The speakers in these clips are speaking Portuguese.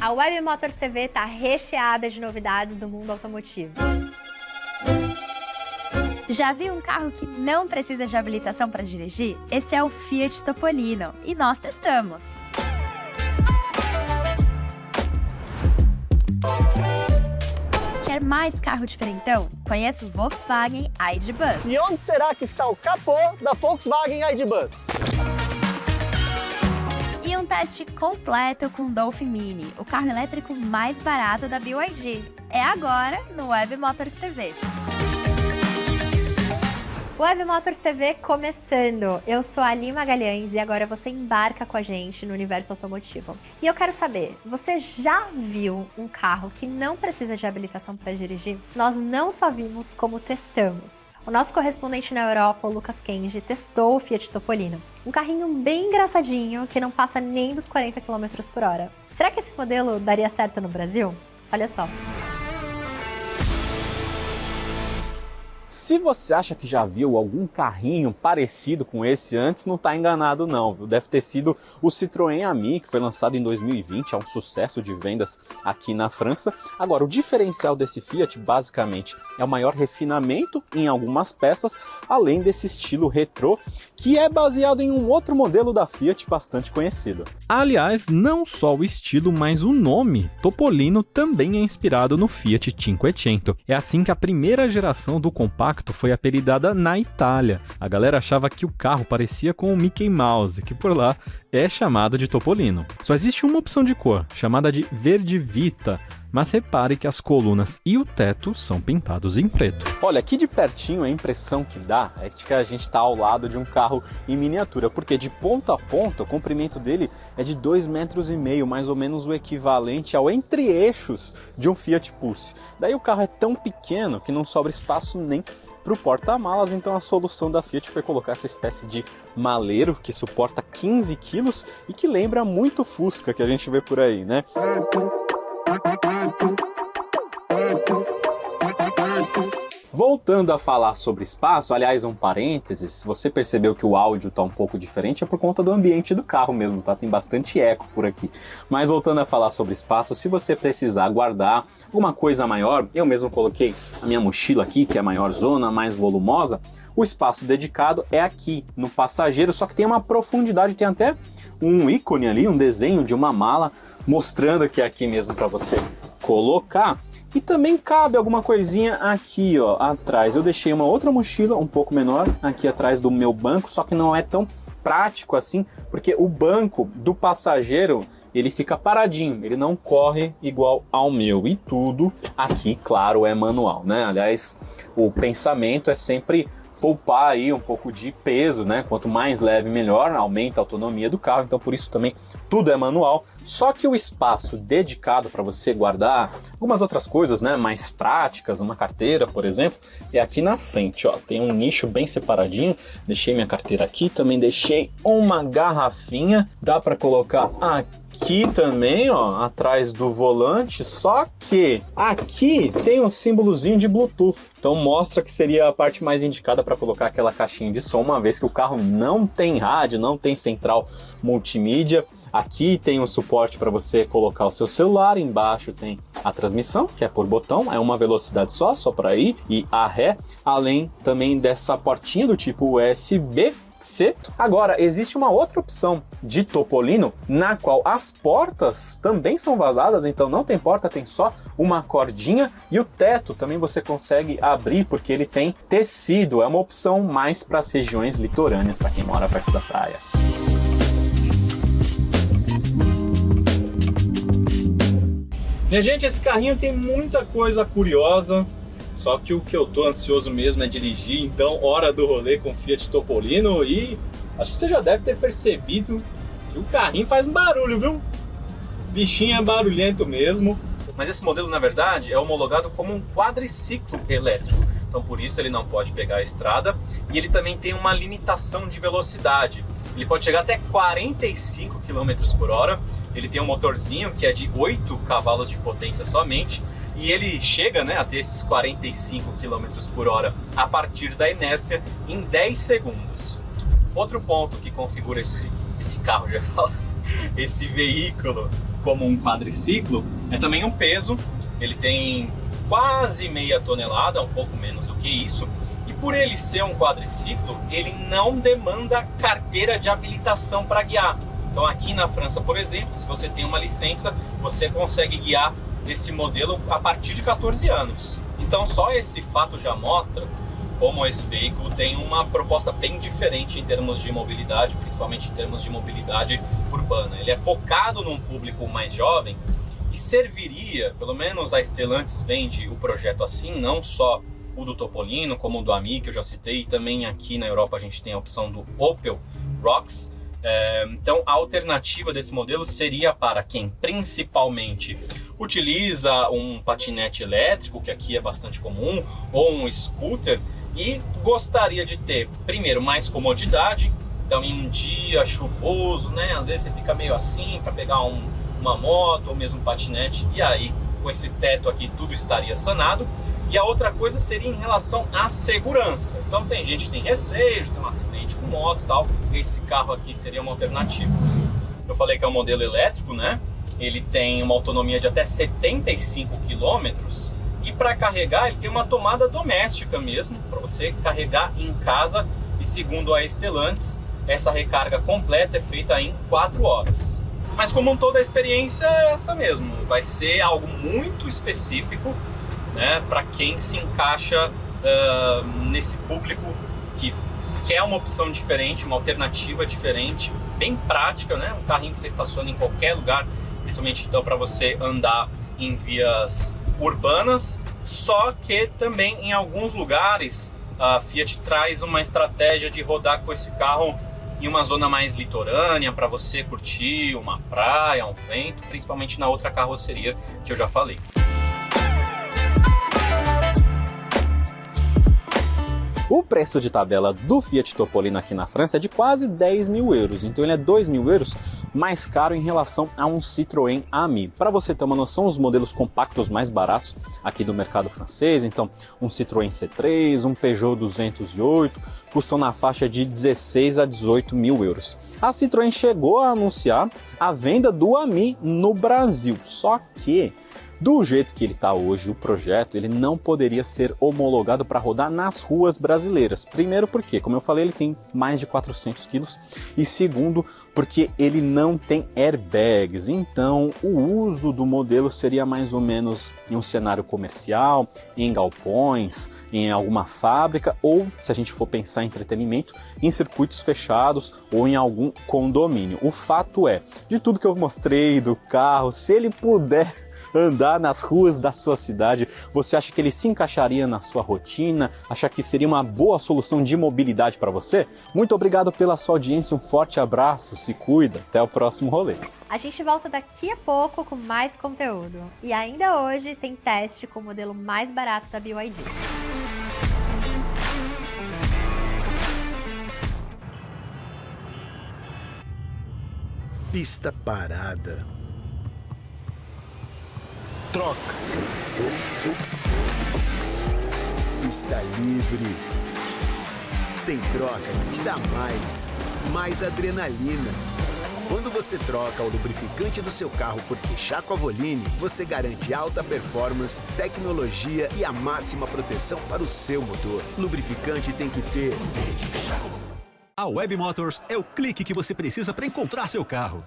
A Web Motors TV está recheada de novidades do mundo automotivo. Já viu um carro que não precisa de habilitação para dirigir? Esse é o Fiat Topolino e nós testamos. Quer mais carro diferentão? Conheça o Volkswagen ID Buzz. E onde será que está o capô da Volkswagen ID Buzz? E um teste completo com o Dolphin Mini, o carro elétrico mais barato da BYD. É agora no Web Motors TV. Web Motors TV começando! Eu sou a Ali Magalhães e agora você embarca com a gente no universo automotivo. E eu quero saber, você já viu um carro que não precisa de habilitação para dirigir? Nós não só vimos, como testamos. O nosso correspondente na Europa, o Lucas Kenji, testou o Fiat Topolino. Um carrinho bem engraçadinho que não passa nem dos 40 km por hora. Será que esse modelo daria certo no Brasil? Olha só. Se você acha que já viu algum carrinho parecido com esse antes, não está enganado não, viu? Deve ter sido o Citroën Ami, que foi lançado em 2020, é um sucesso de vendas aqui na França. Agora, o diferencial desse Fiat, basicamente, é o maior refinamento em algumas peças, além desse estilo retrô, que é baseado em um outro modelo da Fiat bastante conhecido. Aliás, não só o estilo, mas o nome, Topolino, também é inspirado no Fiat Cinquecento. É assim que a primeira geração do compacto foi apelidada na Itália. A galera achava que o carro parecia com o Mickey Mouse, que por lá é chamado de Topolino. Só existe uma opção de cor, chamada de verde Vita, mas repare que as colunas e o teto são pintados em preto. Olha, aqui de pertinho a impressão que dá é que a gente está ao lado de um carro em miniatura, porque de ponta a ponta o comprimento dele é de 2,5 metros, mais ou menos o equivalente ao entre-eixos de um Fiat Pulse. Daí o carro é tão pequeno que não sobra espaço nem para o porta-malas, então a solução da Fiat foi colocar essa espécie de maleiro que suporta 15 quilos e que lembra muito o Fusca que a gente vê por aí, né? Voltando a falar sobre espaço, aliás, um parênteses, se você percebeu que o áudio está um pouco diferente, é por conta do ambiente do carro mesmo, tá? Tem bastante eco por aqui. Mas voltando a falar sobre espaço, se você precisar guardar alguma coisa maior, eu mesmo coloquei a minha mochila aqui, que é a maior zona, mais volumosa, o espaço dedicado é aqui, no passageiro, só que tem uma profundidade, tem até um ícone ali, um desenho de uma mala, mostrando que é aqui mesmo para você colocar. E também cabe alguma coisinha aqui, ó, atrás. Eu deixei uma outra mochila um pouco menor aqui atrás do meu banco, só que não é tão prático assim, porque o banco do passageiro, ele fica paradinho, ele não corre igual ao meu. E tudo aqui, claro, é manual, né? Aliás, o pensamento é sempre poupar aí um pouco de peso, né? Quanto mais leve, melhor, aumenta a autonomia do carro, então por isso também tudo é manual. Só que o espaço dedicado para você guardar algumas outras coisas, né, mais práticas, uma carteira, por exemplo, é aqui na frente, ó. Tem um nicho bem separadinho. Deixei minha carteira aqui, também deixei uma garrafinha, dá para colocar aqui também, ó, atrás do volante, só que aqui tem um símbolozinho de Bluetooth, então mostra que seria a parte mais indicada para colocar aquela caixinha de som, uma vez que o carro não tem rádio, não tem central multimídia. Aqui tem um suporte para você colocar o seu celular, embaixo tem a transmissão, que é por botão, é uma velocidade só para ir e a ré, além também dessa portinha do tipo USB-C. Agora, existe uma outra opção de Topolino, na qual as portas também são vazadas, então não tem porta, tem só uma cordinha, e o teto também você consegue abrir, porque ele tem tecido, é uma opção mais para as regiões litorâneas, para quem mora perto da praia. Minha gente, esse carrinho tem muita coisa curiosa, só que o que eu tô ansioso mesmo é dirigir, então hora do rolê com o Fiat Topolino. E acho que você já deve ter percebido que o carrinho faz um barulho, viu? O bichinho é barulhento mesmo. Mas esse modelo, na verdade, é homologado como um quadriciclo elétrico, então por isso ele não pode pegar a estrada, e ele também tem uma limitação de velocidade. Ele pode chegar até 45 km por hora, ele tem um motorzinho que é de 8 cavalos de potência somente, e ele chega, né, a ter esses 45 km por hora a partir da inércia em 10 segundos. Outro ponto que configura esse carro, já ia falar, esse veículo, como um quadriciclo, é também um peso. Ele tem quase meia tonelada, um pouco menos do que isso. E por ele ser um quadriciclo, ele não demanda carteira de habilitação para guiar. Então aqui na França, por exemplo, se você tem uma licença, você consegue guiar esse modelo a partir de 14 anos. Então só esse fato já mostra como esse veículo tem uma proposta bem diferente em termos de mobilidade, principalmente em termos de mobilidade urbana. Ele é focado num público mais jovem e serviria, pelo menos a Stellantis vende o projeto assim, não só o do Topolino, como o do Ami, que eu já citei, e também aqui na Europa a gente tem a opção do Opel Rocks. Então a alternativa desse modelo seria para quem principalmente utiliza um patinete elétrico, que aqui é bastante comum, ou um scooter, e gostaria de ter, primeiro, mais comodidade. Então em um dia chuvoso, né, às vezes você fica meio assim para pegar uma moto ou mesmo um patinete, e aí com esse teto aqui tudo estaria sanado. E a outra coisa seria em relação à segurança. Então tem gente que tem receio de ter um acidente com moto e tal, esse carro aqui seria uma alternativa. Eu falei que é um modelo elétrico, né? Ele tem uma autonomia de até 75 km e para carregar ele tem uma tomada doméstica mesmo, para você carregar em casa, e segundo a Stellantis, essa recarga completa é feita em 4 horas. Mas como toda a experiência é essa mesmo, vai ser algo muito específico, né, para quem se encaixa nesse público que quer uma opção diferente, uma alternativa diferente, bem prática, né? Um carrinho que você estaciona em qualquer lugar, principalmente então para você andar em vias urbanas, só que também em alguns lugares a Fiat traz uma estratégia de rodar com esse carro em uma zona mais litorânea, para você curtir uma praia, um vento, principalmente na outra carroceria que eu já falei. O preço de tabela do Fiat Topolino aqui na França é de quase 10 mil euros, então ele é 2 mil euros mais caro em relação a um Citroën Ami. Para você ter uma noção, os modelos compactos mais baratos aqui do mercado francês, então um Citroën C3, um Peugeot 208, custam na faixa de 16 a 18 mil euros. A Citroën chegou a anunciar a venda do Ami no Brasil, só que do jeito que ele está hoje, o projeto, ele não poderia ser homologado para rodar nas ruas brasileiras. Primeiro porque, como eu falei, ele tem mais de 400 quilos. E segundo, porque ele não tem airbags. Então, o uso do modelo seria mais ou menos em um cenário comercial, em galpões, em alguma fábrica, ou, se a gente for pensar em entretenimento, em circuitos fechados ou em algum condomínio. O fato é, de tudo que eu mostrei do carro, se ele puder andar nas ruas da sua cidade, você acha que ele se encaixaria na sua rotina? Acha que seria uma boa solução de mobilidade para você? Muito obrigado pela sua audiência, um forte abraço, se cuida, até o próximo rolê. A gente volta daqui a pouco com mais conteúdo. E ainda hoje tem teste com o modelo mais barato da BYD. Pista parada. Troca. Pista livre. Tem troca que te dá mais adrenalina. Quando você troca o lubrificante do seu carro por Quechá com a Voline, você garante alta performance, tecnologia e a máxima proteção para o seu motor. Lubrificante tem que ter. A Web Motors é o clique que você precisa para encontrar seu carro.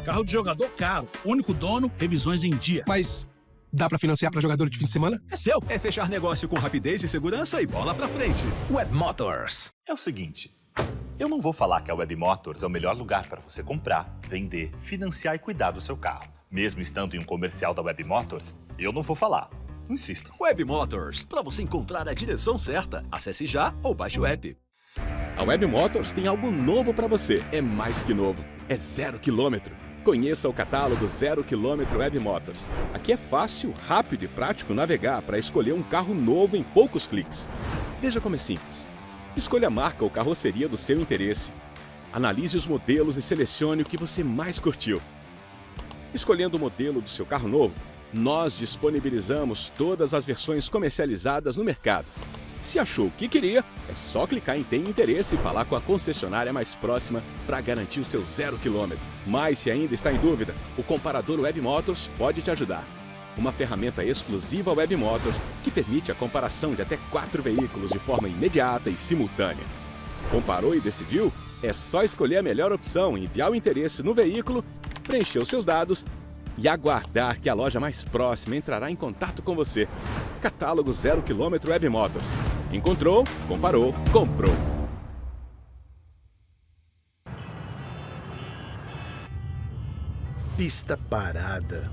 Carro de jogador caro, único dono, revisões em dia. Mas dá pra financiar pra jogador de fim de semana? É seu. É fechar negócio com rapidez e segurança e bola pra frente. Web Motors. É o seguinte, eu não vou falar que a Web Motors é o melhor lugar para você comprar, vender, financiar e cuidar do seu carro. Mesmo estando em um comercial da Web Motors, eu não vou falar. Não insistam. Web Motors, para você encontrar a direção certa. Acesse já ou baixe o app. A Web Motors tem algo novo para você. É mais que novo. É 0 km. Conheça o catálogo 0 km Web Motors. Aqui é fácil, rápido e prático navegar para escolher um carro novo em poucos cliques. Veja como é simples. Escolha a marca ou carroceria do seu interesse. Analise os modelos e selecione o que você mais curtiu. Escolhendo o modelo do seu carro novo, nós disponibilizamos todas as versões comercializadas no mercado. Se achou o que queria, é só clicar em Tem Interesse e falar com a concessionária mais próxima para garantir o seu 0 km. Mas se ainda está em dúvida, o comparador Web Motors pode te ajudar. Uma ferramenta exclusiva Web Motors que permite a comparação de até 4 veículos de forma imediata e simultânea. Comparou e decidiu? É só escolher a melhor opção, enviar o interesse no veículo, preencher os seus dados e aguardar que a loja mais próxima entrará em contato com você. Catálogo 0 km Web Motors. Encontrou, comparou, comprou. Pista parada.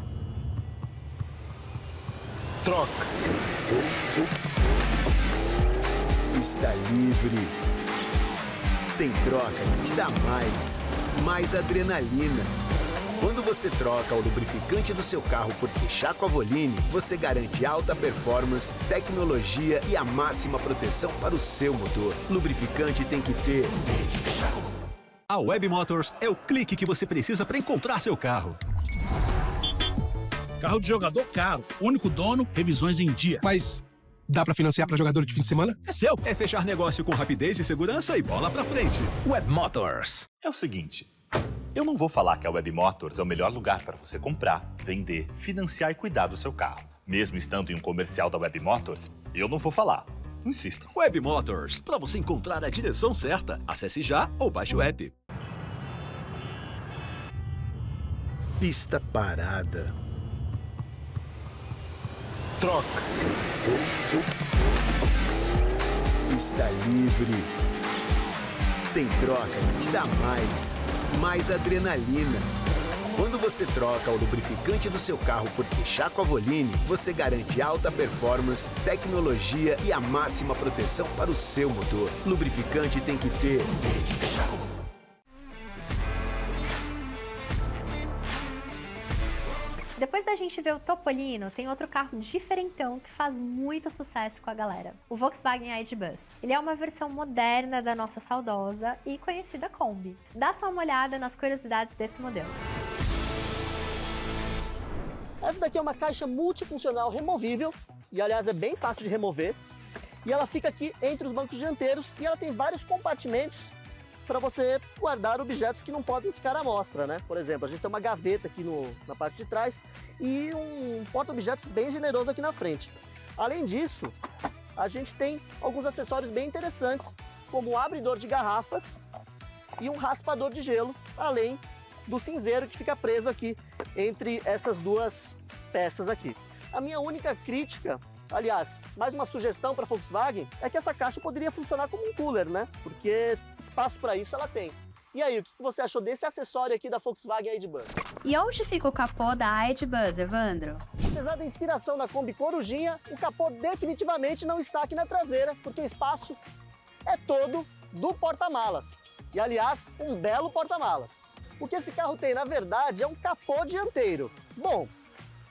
Troca. Pista livre. Tem troca que te dá mais adrenalina. Quando você troca o lubrificante do seu carro por Texaco Avolini, você garante alta performance, tecnologia e a máxima proteção para o seu motor. Lubrificante tem que ter. A Web Motors é o clique que você precisa para encontrar seu carro. Carro de jogador caro, único dono, revisões em dia. Mas dá pra financiar pra jogador de fim de semana? É seu. É fechar negócio com rapidez e segurança e bola pra frente. Web Motors. É o seguinte, eu não vou falar que a Web Motors é o melhor lugar para você comprar, vender, financiar e cuidar do seu carro. Mesmo estando em um comercial da Web Motors, eu não vou falar. Insistam. Web Motors, para você encontrar a direção certa. Acesse já ou baixe o app. Pista parada. Troca. Pista livre. Tem troca que te dá mais adrenalina. Quando você troca o lubrificante do seu carro por Texaco Avolini, você garante alta performance, tecnologia e a máxima proteção para o seu motor. Lubrificante tem que ter. Depois da gente ver o Topolino, tem outro carro diferentão que faz muito sucesso com a galera. O Volkswagen ID.Buzz. Ele é uma versão moderna da nossa saudosa e conhecida Kombi. Dá só uma olhada nas curiosidades desse modelo. Essa daqui é uma caixa multifuncional removível, e aliás é bem fácil de remover. E ela fica aqui entre os bancos dianteiros e ela tem vários compartimentos para você guardar objetos que não podem ficar à mostra, né? Por exemplo, a gente tem uma gaveta aqui na parte de trás e um porta-objetos bem generoso aqui na frente. Além disso, a gente tem alguns acessórios bem interessantes, como um abridor de garrafas e um raspador de gelo, além do cinzeiro que fica preso aqui entre essas duas peças aqui. A minha única crítica, aliás, mais uma sugestão para a Volkswagen, é que essa caixa poderia funcionar como um cooler, né? Porque espaço para isso ela tem. E aí, o que você achou desse acessório aqui da Volkswagen ID.Buzz? E onde fica o capô da ID.Buzz, Evandro? Apesar da inspiração na Kombi Corujinha, o capô definitivamente não está aqui na traseira, porque o espaço é todo do porta-malas. E, aliás, um belo porta-malas. O que esse carro tem, na verdade, é um capô dianteiro. Bom,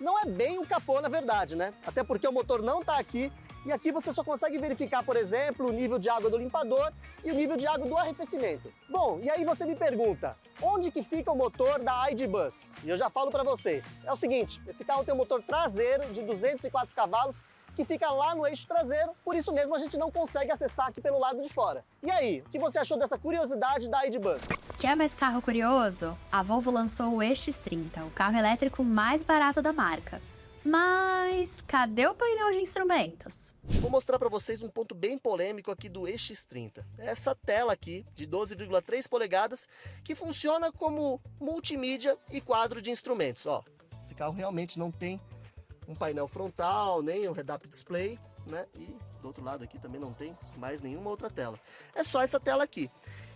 não é bem um capô, na verdade, né? Até porque o motor não está aqui. E aqui você só consegue verificar, por exemplo, o nível de água do limpador e o nível de água do arrefecimento. Bom, e aí você me pergunta, onde que fica o motor da ID.Buzz? E eu já falo para vocês. É o seguinte, esse carro tem um motor traseiro de 204 cavalos que fica lá no eixo traseiro, por isso mesmo a gente não consegue acessar aqui pelo lado de fora. E aí, o que você achou dessa curiosidade da ID.Buzz? Quer mais carro curioso? A Volvo lançou o EX30, o carro elétrico mais barato da marca. Mas cadê o painel de instrumentos? Vou mostrar para vocês um ponto bem polêmico aqui do EX30. Essa tela aqui de 12,3 polegadas que funciona como multimídia e quadro de instrumentos. Ó, esse carro realmente não tem um painel frontal, nem um head-up display, né? E do outro lado aqui também não tem mais nenhuma outra tela. É só essa tela aqui.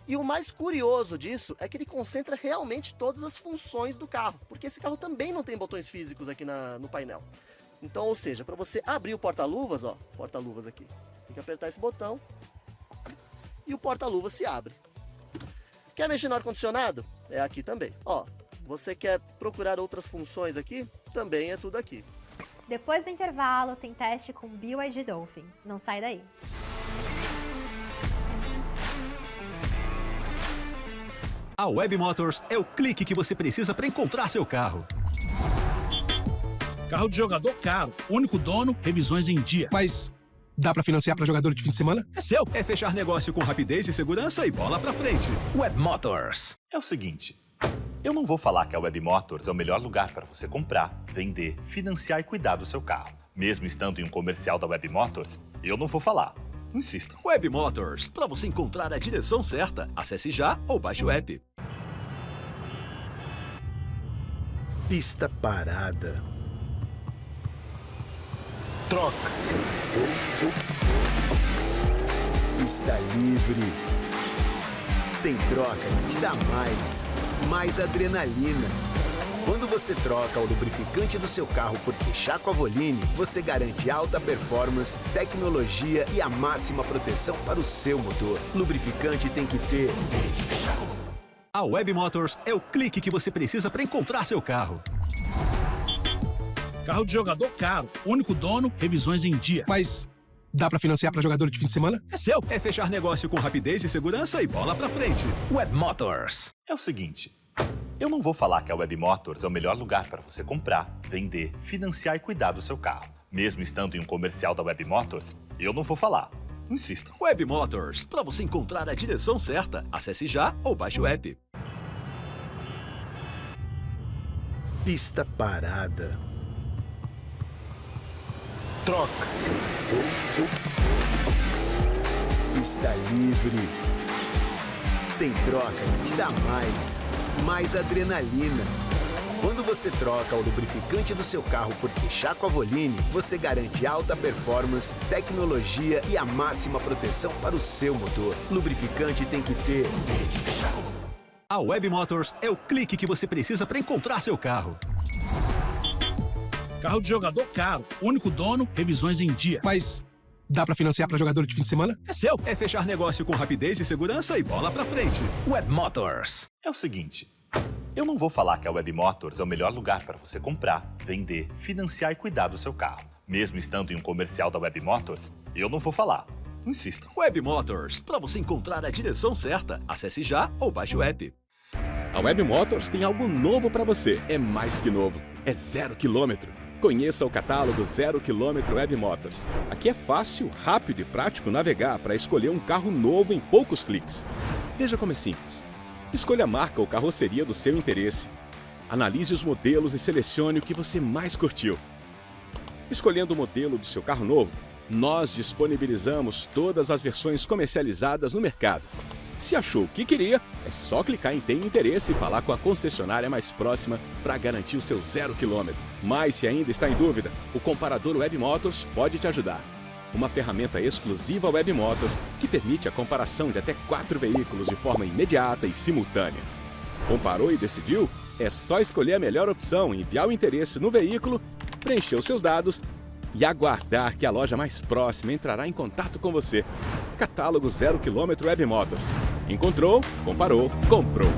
E o mais curioso disso é que ele concentra realmente todas as funções do carro, porque esse carro também não tem botões físicos aqui no painel. Então, ou seja, para você abrir o porta-luvas, ó, porta-luvas aqui, tem que apertar esse botão e o porta-luvas se abre. Quer mexer no ar-condicionado? É aqui também. Ó, você quer procurar outras funções aqui? Também é tudo aqui. Depois do intervalo, tem teste com BYD Dolphin. Não sai daí. A Web Motors é o clique que você precisa para encontrar seu carro. Carro de jogador caro, único dono, revisões em dia. Mas dá pra financiar pra jogador de fim de semana? É seu. É fechar negócio com rapidez e segurança e bola pra frente. Web Motors. É o seguinte, eu não vou falar que a Web Motors é o melhor lugar para você comprar, vender, financiar e cuidar do seu carro. Mesmo estando em um comercial da Web Motors, eu não vou falar. Insistam. Web Motors, para você encontrar a direção certa. Acesse já ou baixe o app. Pista parada. Troca. Pista livre. Tem troca que te dá mais adrenalina. Quando você troca o lubrificante do seu carro por Queixaco Avoline, você garante alta performance, tecnologia e a máxima proteção para o seu motor. Lubrificante tem que ter. A Web Motors é o clique que você precisa para encontrar seu carro. Carro de jogador caro, único dono, revisões em dia. Mas dá pra financiar pra jogador de fim de semana? É seu. É fechar negócio com rapidez e segurança e bola pra frente. Web Motors. É o seguinte, eu não vou falar que a Web Motors é o melhor lugar para você comprar, vender, financiar e cuidar do seu carro. Mesmo estando em um comercial da Web Motors, eu não vou falar. Insistam. Web Motors, para você encontrar a direção certa. Acesse já ou baixe o app. Pista parada. Troca. Pista livre. Tem troca que te dá mais adrenalina. Quando você troca o lubrificante do seu carro por Queixaco Avoline, você garante alta performance, tecnologia e a máxima proteção para o seu motor. Lubrificante tem que ter. A Web Motors é o clique que você precisa para encontrar seu carro. Carro de jogador caro, único dono, revisões em dia. Mas dá pra financiar pra jogador de fim de semana? É seu. É fechar negócio com rapidez e segurança e bola pra frente. Web Motors. É o seguinte, eu não vou falar que a Web Motors é o melhor lugar para você comprar, vender, financiar e cuidar do seu carro. Mesmo estando em um comercial da Web Motors, eu não vou falar. Insistam. Web Motors, para você encontrar a direção certa. Acesse já ou baixe o app. A Web Motors tem algo novo para você. É mais que novo. É 0 km. Conheça o catálogo 0 km Web Motors. Aqui é fácil, rápido e prático navegar para escolher um carro novo em poucos cliques. Veja como é simples. Escolha a marca ou carroceria do seu interesse. Analise os modelos e selecione o que você mais curtiu. Escolhendo o modelo do seu carro novo, nós disponibilizamos todas as versões comercializadas no mercado. Se achou o que queria, é só clicar em Tem Interesse e falar com a concessionária mais próxima para garantir o seu 0 km. Mas se ainda está em dúvida, o comparador Web Motors pode te ajudar. Uma ferramenta exclusiva Web Motors que permite a comparação de até 4 veículos de forma imediata e simultânea. Comparou e decidiu? É só escolher a melhor opção, enviar o interesse no veículo, preencher os seus dados e aguardar que a loja mais próxima entrará em contato com você. Catálogo 0 km Web Motors. Encontrou, comparou, comprou.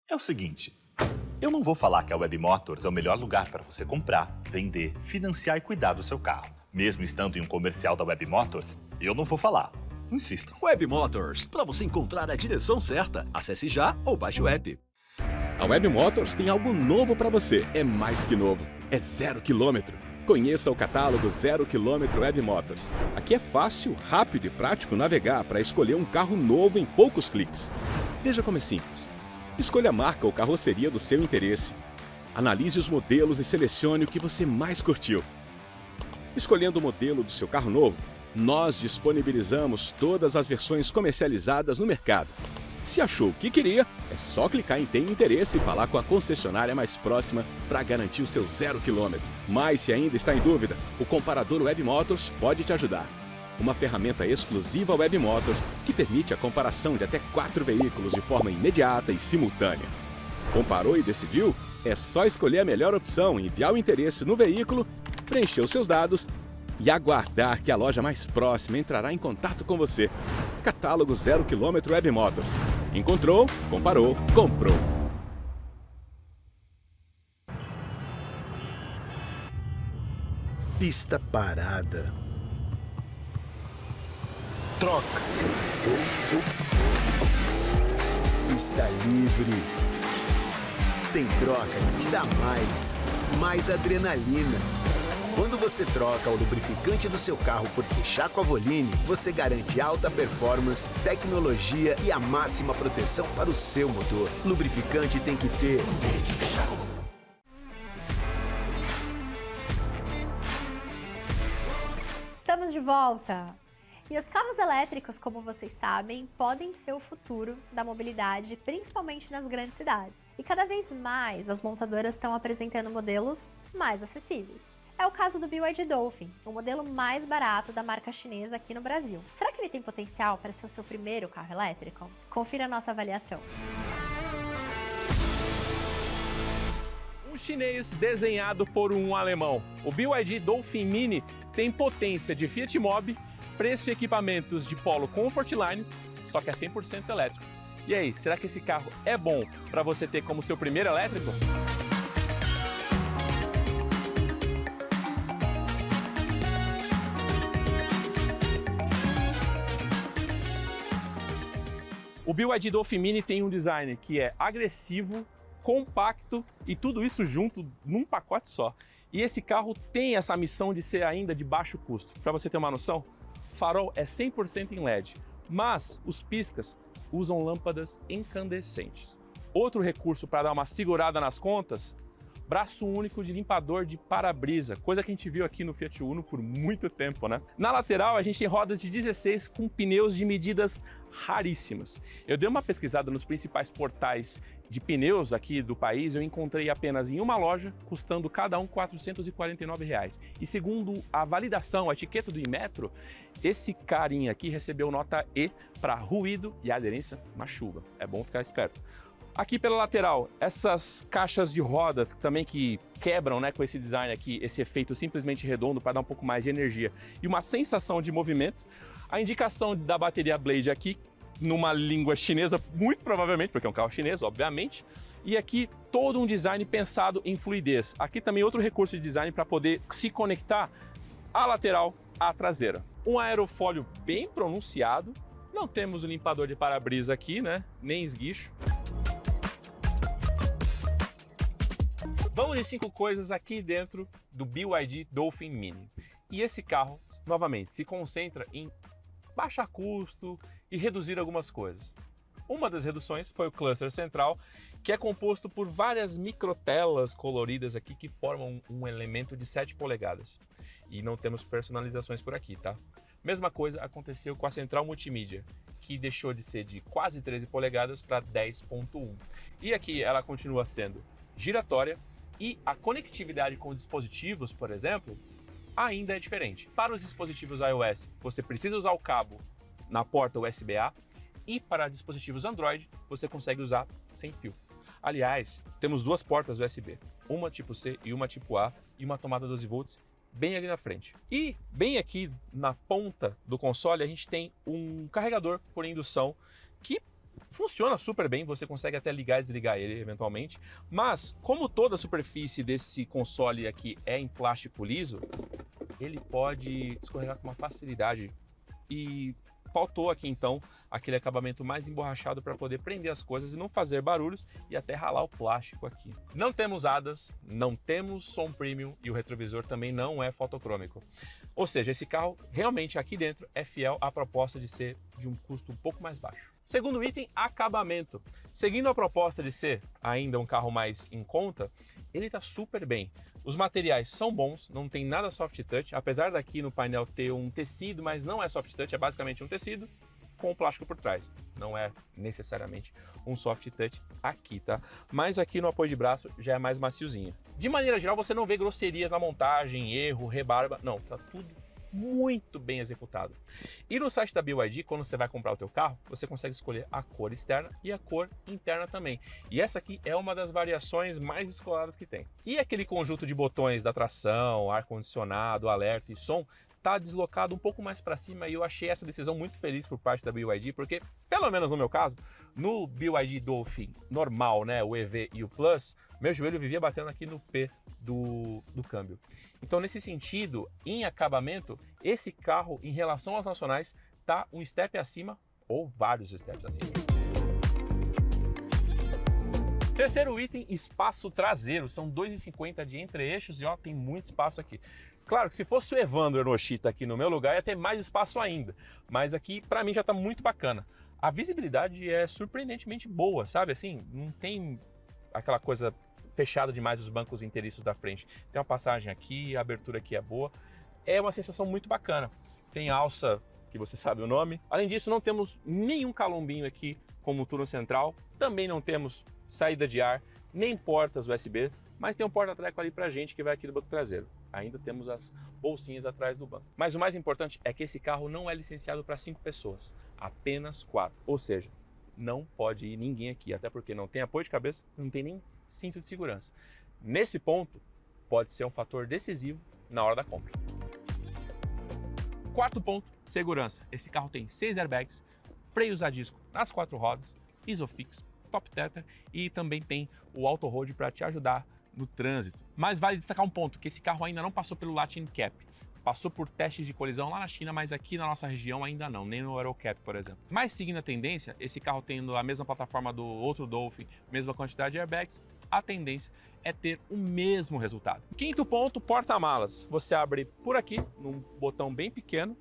É o seguinte, eu não vou falar que a Web Motors é o melhor lugar para você comprar, vender, financiar e cuidar do seu carro. Mesmo estando em um comercial da Web Motors, eu não vou falar. Insistam. Web Motors, para você encontrar a direção certa. Acesse já ou baixe o app. A Web Motors tem algo novo para você. É mais que novo. É 0 km. Conheça o catálogo 0 km Web Motors. Aqui é fácil, rápido e prático navegar para escolher um carro novo em poucos cliques. Veja como é simples. Escolha a marca ou carroceria do seu interesse. Analise os modelos e selecione o que você mais curtiu. Escolhendo o modelo do seu carro novo, nós disponibilizamos todas as versões comercializadas no mercado. Se achou o que queria, é só clicar em Tem Interesse e falar com a concessionária mais próxima para garantir o seu 0 km. Mas se ainda está em dúvida, o comparador Web Motors pode te ajudar. Uma ferramenta exclusiva Web Motors que permite a comparação de até 4 veículos de forma imediata e simultânea. Comparou e decidiu? É só escolher a melhor opção, enviar o interesse no veículo, preencher os seus dados e aguardar que a loja mais próxima entrará em contato com você. Catálogo 0 km Web Motors. Encontrou, comparou, comprou. Pista parada. Troca. Pista livre. Tem troca que te dá mais adrenalina. Quando você troca o lubrificante do seu carro por Texaco Avoline, você garante alta performance, tecnologia e a máxima proteção para o seu motor. Lubrificante tem que ter. Estamos de volta! E os carros elétricos, como vocês sabem, podem ser o futuro da mobilidade, principalmente nas grandes cidades. E cada vez mais as montadoras estão apresentando modelos mais acessíveis. É o caso do BYD Dolphin, o modelo mais barato da marca chinesa aqui no Brasil. Será que ele tem potencial para ser o seu primeiro carro elétrico? Confira a nossa avaliação. Um chinês desenhado por um alemão. O BYD Dolphin Mini tem potência de Fiat Mobi, preço e equipamentos de Polo Comfortline, só que é 100% elétrico. E aí, será que esse carro é bom para você ter como seu primeiro elétrico? O BYD Dolphin Mini tem um design que é agressivo, compacto e tudo isso junto num pacote só. E esse carro tem essa missão de ser ainda de baixo custo. Para você ter uma noção, o farol é 100% em LED, mas os piscas usam lâmpadas incandescentes. Outro recurso para dar uma segurada nas contas, braço único de limpador de para-brisa, coisa que a gente viu aqui no Fiat Uno por muito tempo, né? Na lateral a gente tem rodas de 16 com pneus de medidas raríssimas. Eu dei uma pesquisada nos principais portais de pneus aqui do país, eu encontrei apenas em uma loja, custando cada um R$ 449. E segundo a validação, a etiqueta do Inmetro, esse carinha aqui recebeu nota E para ruído e aderência na chuva. É bom ficar esperto. Aqui pela lateral, essas caixas de roda também que quebram, né, com esse design aqui, esse efeito simplesmente redondo para dar um pouco mais de energia e uma sensação de movimento. A indicação da bateria Blade aqui, numa língua chinesa, muito provavelmente, porque é um carro chinês, obviamente. E aqui todo um design pensado em fluidez. Aqui também outro recurso de design para poder se conectar à lateral à traseira. Um aerofólio bem pronunciado. Não temos o limpador de para-brisa aqui, né, nem esguicho. Vamos de 5 coisas aqui dentro do BYD Dolphin Mini. E esse carro, novamente, se concentra em baixar custo e reduzir algumas coisas. Uma das reduções foi o cluster central, que é composto por várias microtelas coloridas aqui que formam um elemento de 7 polegadas. E não temos personalizações por aqui, tá? Mesma coisa aconteceu com a central multimídia, que deixou de ser de quase 13 polegadas para 10.1. E aqui ela continua sendo giratória, e a conectividade com dispositivos, por exemplo, ainda é diferente. Para os dispositivos iOS, você precisa usar o cabo na porta USB-A e para dispositivos Android, você consegue usar sem fio. Aliás, temos 2 portas USB, uma tipo C e uma tipo A e uma tomada 12 volts bem ali na frente. E bem aqui na ponta do console a gente tem um carregador por indução que funciona super bem, você consegue até ligar e desligar ele eventualmente, mas como toda a superfície desse console aqui é em plástico liso, ele pode escorregar com uma facilidade e faltou aqui então aquele acabamento mais emborrachado para poder prender as coisas e não fazer barulhos e até ralar o plástico aqui. Não temos hadas, não temos som premium e o retrovisor também não é fotocrômico. Ou seja, esse carro realmente aqui dentro é fiel à proposta de ser de um custo um pouco mais baixo. Segundo item, acabamento. Seguindo a proposta de ser ainda um carro mais em conta, ele está super bem. Os materiais são bons, não tem nada soft touch, apesar daqui no painel ter um tecido, mas não é soft touch, é basicamente um tecido com o plástico por trás. Não é necessariamente um soft touch aqui, tá? Mas aqui no apoio de braço já é mais maciozinho. De maneira geral, você não vê grosserias na montagem, erro, rebarba, não, tá tudo muito bem executado. E no site da BYD, quando você vai comprar o teu carro, você consegue escolher a cor externa e a cor interna também. E essa aqui é uma das variações mais descoladas que tem. E aquele conjunto de botões da tração, ar-condicionado, alerta e som, tá deslocado um pouco mais para cima e eu achei essa decisão muito feliz por parte da BYD, porque, pelo menos no meu caso, no BYD Dolphin normal, né, o EV e o Plus, meu joelho vivia batendo aqui no P do câmbio. Então, nesse sentido, em acabamento, esse carro, em relação aos nacionais, tá um step acima ou vários steps acima. Terceiro item, espaço traseiro. São 2,50 de entre-eixos e ó, tem muito espaço aqui. Claro que se fosse o Evandro Enoshita aqui no meu lugar, ia ter mais espaço ainda. Mas aqui, para mim, já está muito bacana. A visibilidade é surpreendentemente boa, sabe? Assim, não tem aquela coisa fechada demais os bancos inteiriços da frente. Tem uma passagem aqui, a abertura aqui é boa. É uma sensação muito bacana. Tem alça, que você sabe o nome. Além disso, não temos nenhum calombinho aqui como turno central. Também não temos saída de ar, nem portas USB, mas tem um porta-treco ali pra gente que vai aqui do banco traseiro. Ainda temos as bolsinhas atrás do banco. Mas o mais importante é que esse carro não é licenciado para 5 pessoas, apenas 4. Ou seja, não pode ir ninguém aqui, até porque não tem apoio de cabeça, não tem nem cinto de segurança. Nesse ponto, pode ser um fator decisivo na hora da compra. Quarto ponto, segurança. Esse carro tem 6 airbags, freios a disco nas 4 rodas, Isofix, Top Tether e também tem o Auto Hold para te ajudar no trânsito. Mas vale destacar um ponto, que esse carro ainda não passou pelo Latin Cap. Passou por testes de colisão lá na China, mas aqui na nossa região ainda não, nem no Eurocap, por exemplo. Mas seguindo a tendência, esse carro tendo a mesma plataforma do outro Dolphin, mesma quantidade de airbags, a tendência é ter o mesmo resultado. Quinto ponto, porta-malas. Você abre por aqui, num botão bem pequeno.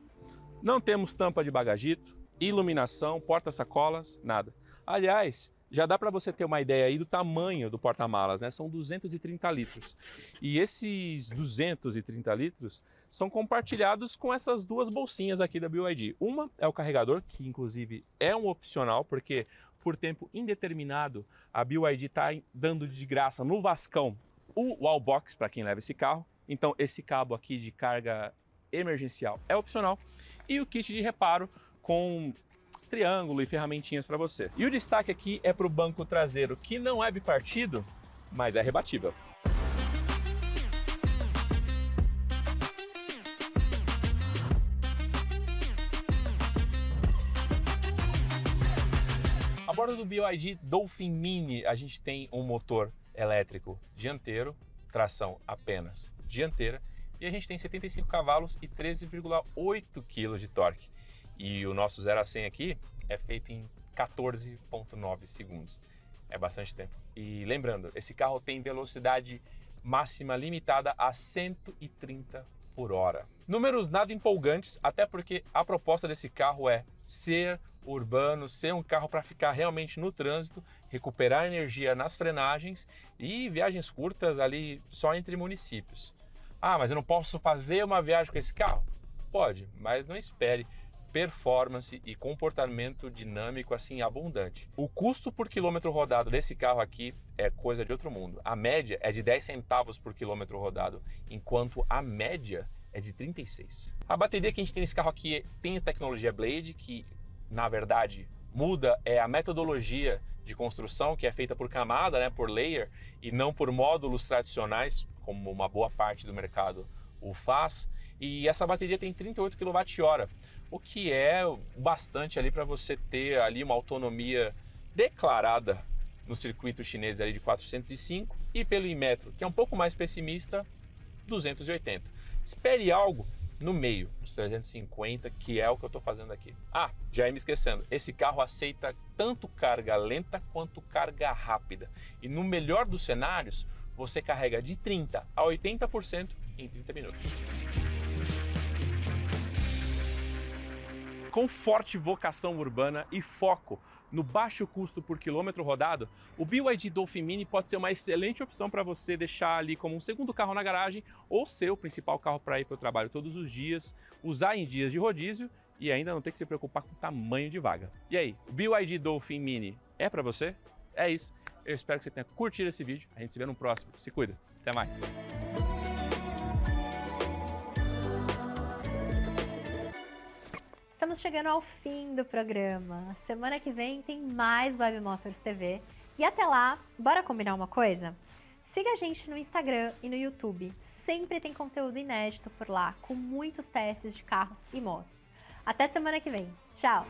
Não temos tampa de bagagito, iluminação, porta-sacolas, nada. Aliás, já dá para você ter uma ideia aí do tamanho do porta-malas, né? São 230 litros. E esses 230 litros são compartilhados com essas duas bolsinhas aqui da BYD. Uma é o carregador, que inclusive é um opcional, porque por tempo indeterminado a BYD está dando de graça no Vascão o Wallbox para quem leva esse carro. Então esse cabo aqui de carga emergencial é opcional. E o kit de reparo com triângulo e ferramentinhas para você. E o destaque aqui é para o banco traseiro, que não é bipartido, mas é rebatível. A bordo do BYD Dolphin Mini, a gente tem um motor elétrico dianteiro, tração apenas dianteira, e a gente tem 75 cavalos e 13,8 kg de torque. E o nosso 0 a 100 aqui é feito em 14,9 segundos. É bastante tempo. E lembrando, esse carro tem velocidade máxima limitada a 130 por hora. Números nada empolgantes, até porque a proposta desse carro é ser urbano, ser um carro para ficar realmente no trânsito, recuperar energia nas frenagens e viagens curtas ali só entre municípios. Ah, mas eu não posso fazer uma viagem com esse carro? Pode, mas não espere performance e comportamento dinâmico assim abundante. O custo por quilômetro rodado desse carro aqui é coisa de outro mundo. A média é de 10 centavos por quilômetro rodado, enquanto a média é de 36. A bateria que a gente tem nesse carro aqui tem a tecnologia Blade, que na verdade muda a metodologia de construção, que é feita por camada, né, por layer, e não por módulos tradicionais, como uma boa parte do mercado o faz. E essa bateria tem 38 kWh, o que é bastante ali para você ter ali uma autonomia declarada no circuito chinês ali de 405 e pelo Inmetro, que é um pouco mais pessimista, 280. Espere algo no meio, nos 350, que é o que eu estou fazendo aqui. Ah, já ia me esquecendo, esse carro aceita tanto carga lenta quanto carga rápida. E no melhor dos cenários, você carrega de 30% a 80% em 30 minutos. Com forte vocação urbana e foco no baixo custo por quilômetro rodado, o BYD Dolphin Mini pode ser uma excelente opção para você deixar ali como um segundo carro na garagem ou ser o principal carro para ir para o trabalho todos os dias, usar em dias de rodízio e ainda não ter que se preocupar com o tamanho de vaga. E aí, o BYD Dolphin Mini é para você? É isso. Eu espero que você tenha curtido esse vídeo. A gente se vê no próximo. Se cuida. Até mais. Estamos chegando ao fim do programa. Semana que vem tem mais Web Motors TV. E até lá, bora combinar uma coisa? Siga a gente no Instagram e no YouTube. Sempre tem conteúdo inédito por lá, com muitos testes de carros e motos. Até semana que vem. Tchau!